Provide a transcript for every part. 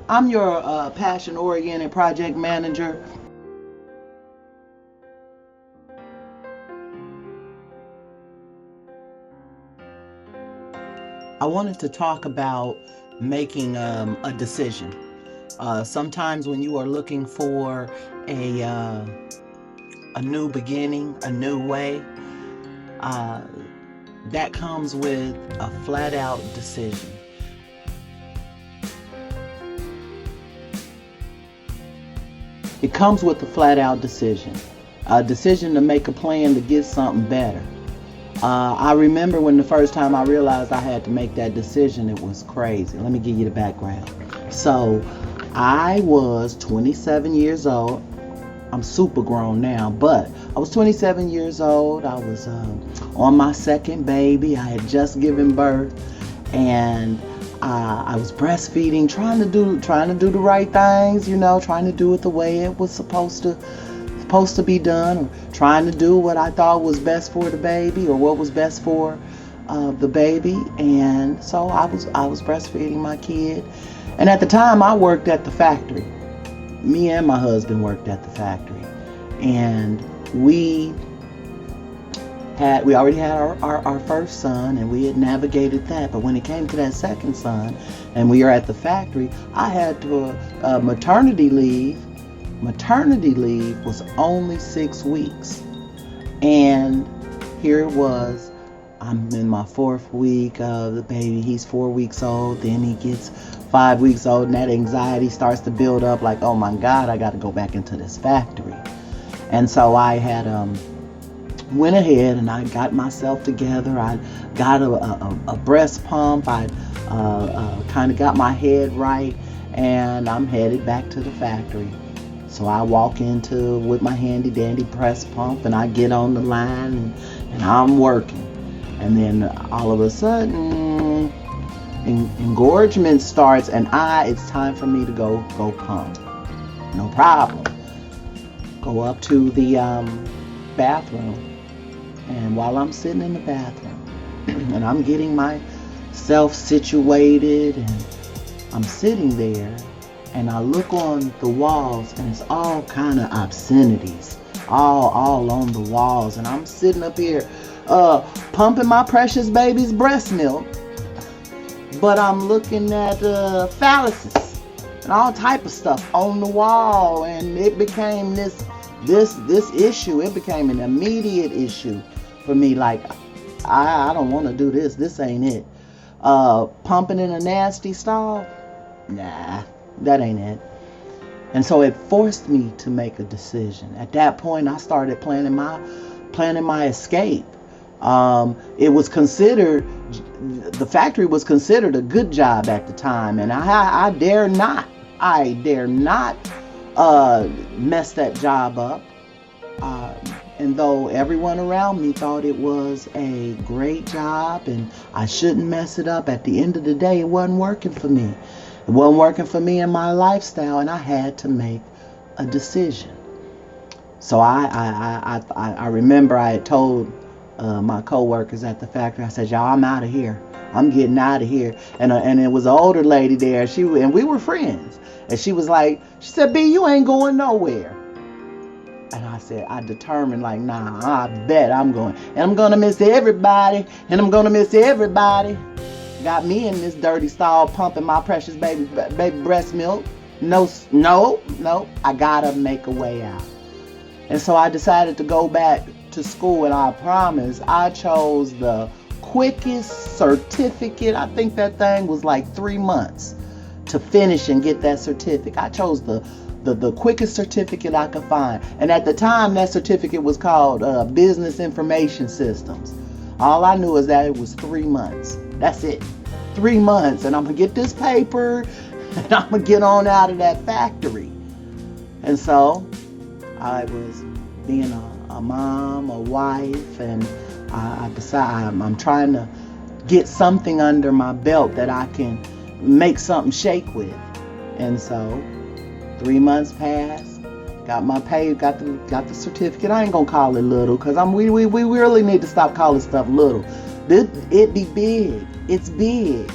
I'm your passion-oriented project manager. I wanted to talk about making a decision. Sometimes when you are looking for a uh, a new beginning, a new way, uh, that comes with a flat out decision. It comes with a flat out decision. A decision to make a plan to get something better. I remember when the first time I realized I had to make that decision, it was crazy. Let me give you the background. So, I was 27 years old. I'm super grown now, but I was 27 years old. I was on my second baby. I had just given birth, and I was breastfeeding, trying to do the right things, trying to do it the way it was supposed to be done, or trying to do what I thought was best for the baby, or what was best for the baby. And so I was breastfeeding my kid, and at the time I worked at the factory. Me and my husband worked at the factory, and we already had our first son, and we had navigated that. But when it came to that second son, and we were at the factory, I had to maternity leave. Maternity leave was only 6 weeks, and here it was. I'm in my 4th week of the baby. He's 4 weeks old. Then he gets 5 weeks old, and that anxiety starts to build up. Like, oh my God, I got to go back into this factory. And so I had went ahead and I got myself together. I got a breast pump. I kind of got my head right, and I'm headed back to the factory. So I walk into with my handy dandy breast pump, and I get on the line, and I'm working. And then all of a sudden, engorgement starts, and it's time for me to go pump. No problem. Go up to the bathroom, and while I'm sitting in the bathroom and I'm getting myself situated, and I'm sitting there, and I look on the walls, and it's all kind of obscenities all on the walls, and I'm sitting up here pumping my precious baby's breast milk, but I'm looking at phalluses and all type of stuff on the wall, and it became this issue. It became an immediate issue for me. Like, I don't want to do this. This ain't it. Pumping in a nasty stall? Nah, that ain't it. And so it forced me to make a decision. At that point, I started planning my escape. It was considered, the factory was considered a good job at the time, and I dare not mess that job up. And though everyone around me thought it was a great job and I shouldn't mess it up, at the end of the day, it wasn't working for me. It wasn't working for me and my lifestyle, and I had to make a decision. So I remember I had told my co-workers at the factory, I said, y'all, I'm out of here. I'm getting out of here. And it was an older lady there, and we were friends. And she said, B, you ain't going nowhere. And I said, I determined, like, nah, I bet I'm going. And I'm going to miss everybody. And I'm going to miss everybody. Got me in this dirty stall pumping my precious baby breast milk. No, I got to make a way out. And so I decided to go back to school, and I promise I chose the quickest certificate. I think that thing was like 3 months to finish and get that certificate. I chose the quickest certificate I could find. And at the time, that certificate was called Business Information Systems. All I knew is that it was 3 months. That's it. 3 months. And I'm going to get this paper, and I'm going to get on out of that factory. And so I was being a mom, a wife, and I decided I'm trying to get something under my belt that I can make something shake with. And so 3 months passed, got my pay, got the certificate. I ain't gonna call it little, because we really need to stop calling stuff little. It be big. It's big.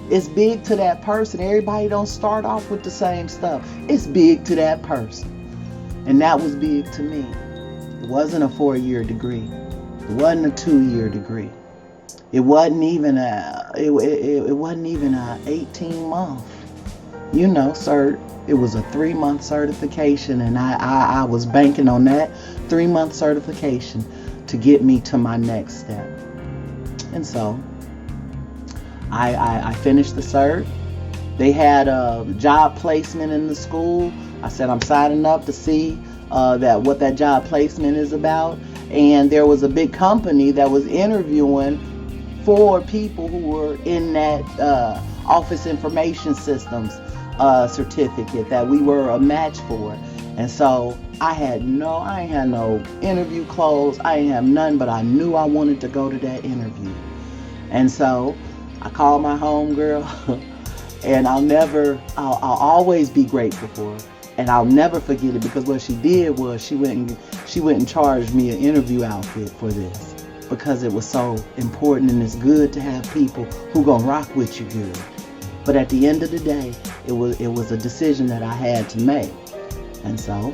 It's big to that person. Everybody don't start off with the same stuff. It's big to that person. And that was big to me. It wasn't a 4-year degree. It wasn't a 2-year degree. It wasn't even a 18-month, cert. It was a 3-month certification, and I was banking on that 3-month certification to get me to my next step. And so I finished the cert. They had a job placement in the school. I said, I'm signing up to see what that job placement is about. And there was a big company that was interviewing 4 people who were in that office information systems certificate that we were a match for. And so I ain't had no interview clothes. I ain't have none, but I knew I wanted to go to that interview. And so I called my homegirl, and I'll always be grateful for her. And I'll never forget it, because what she did was she went and charged me an interview outfit for this, because it was so important, and it's good to have people who gonna rock with you good. But at the end of the day, it was a decision that I had to make. And so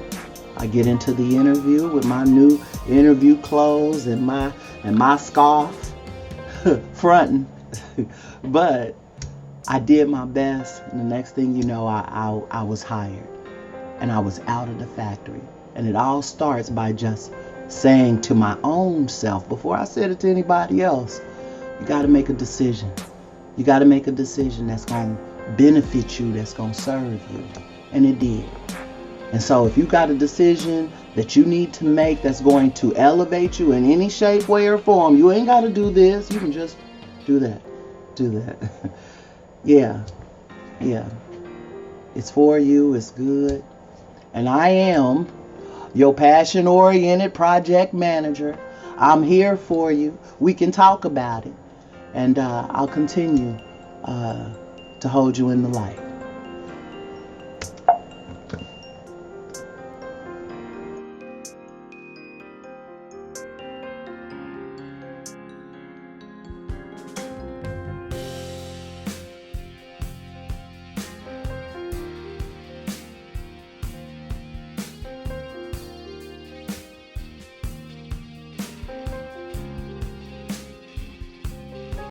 I get into the interview with my new interview clothes and my scarf fronting. But I did my best, and the next thing you know, I was hired, and I was out of the factory. And it all starts by just saying to my own self, before I said it to anybody else, you got to make a decision. You got to make a decision that's going to benefit you, that's going to serve you. And it did. And so if you got a decision that you need to make that's going to elevate you in any shape, way, or form, you ain't got to do this. You can just do that. Do that. Yeah. It's for you. It's good. And I am your passion-oriented project manager. I'm here for you. We can talk about it. And I'll continue to hold you in the light.